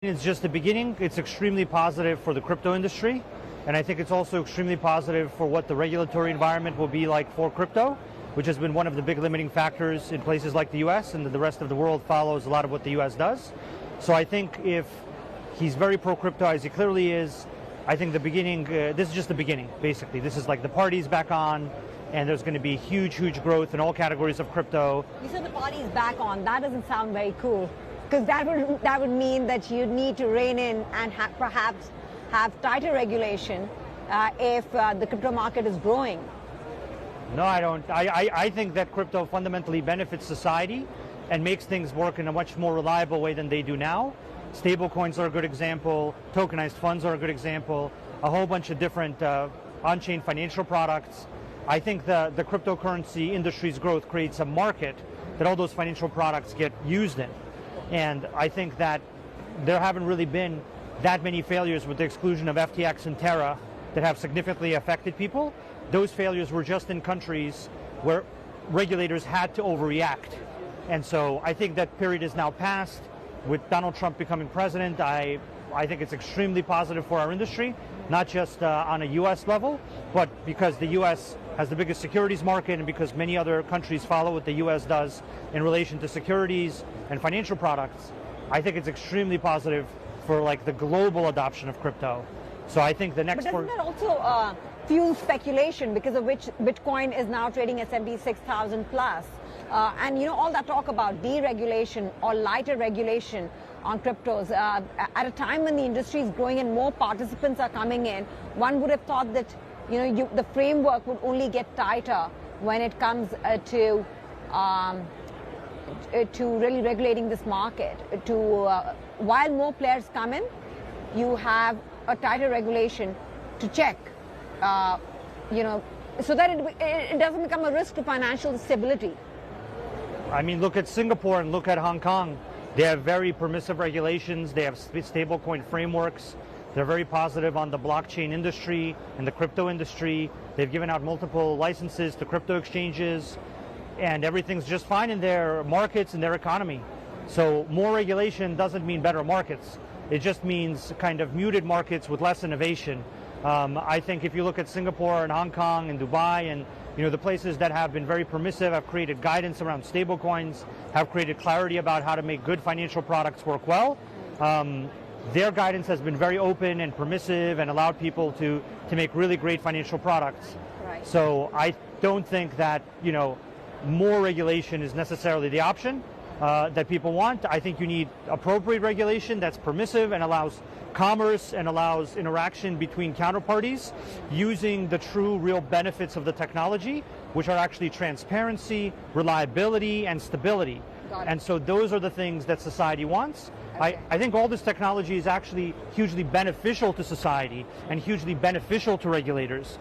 It's just the beginning. It's extremely positive for the crypto industry, and I think it's also extremely positive for what the regulatory environment will be like for crypto, which has been one of the big limiting factors in places like the US, and the rest of the world follows a lot of what the US does. So I think if he's very pro-crypto, as he clearly is, I think the beginning, this is just the beginning, basically. This is like the party's back on, and there's going to be huge, huge growth in all categories of crypto. You said the party's back on. That doesn't sound very cool. Because that would mean that you need to rein in and perhaps have tighter regulation if the crypto market is growing. No, I don't. I think that crypto fundamentally benefits society and makes things work in a much more reliable way than they do now. Stable coins are a good example. Tokenized funds are a good example. A whole bunch of different on-chain financial products. I think the cryptocurrency industry's growth creates a market that all those financial products get used in. And I think that there haven't really been that many failures with the exclusion of FTX and Terra that have significantly affected people. Those failures were just in countries where regulators had to overreact. And so I think that period is now past. With Donald Trump becoming president, I think it's extremely positive for our industry, not just on a US level, but because the US has the biggest securities market and because many other countries follow what the US does in relation to securities and financial products. I think it's extremely positive for like the global adoption of crypto. So I think the next... But doesn't that also fuel speculation, because of which Bitcoin is now trading at 76,000 plus? And you know, all that talk about deregulation or lighter regulation on cryptos, at a time when the industry is growing and more participants are coming in, one would have thought that the framework would only get tighter when it comes to really regulating this market. While more players come in, you have a tighter regulation to check, so that it doesn't become a risk to financial stability. I mean, look at Singapore and look at Hong Kong. They have very permissive regulations. They have stablecoin frameworks. They're very positive on the blockchain industry and the crypto industry. They've given out multiple licenses to crypto exchanges, and everything's just fine in their markets and their economy. So more regulation doesn't mean better markets. It just means kind of muted markets with less innovation. I think if you look at Singapore and Hong Kong and Dubai and the places that have been very permissive, have created guidance around stablecoins, have created clarity about how to make good financial products work well. Their guidance has been very open and permissive and allowed people to make really great financial products. Right. So I don't think that more regulation is necessarily the option that people want. I think you need appropriate regulation that's permissive and allows commerce and allows interaction between counterparties using the true real benefits of the technology, which are actually transparency, reliability, and stability. And so those are the things that society wants. Okay. I think all this technology is actually hugely beneficial to society and hugely beneficial to regulators.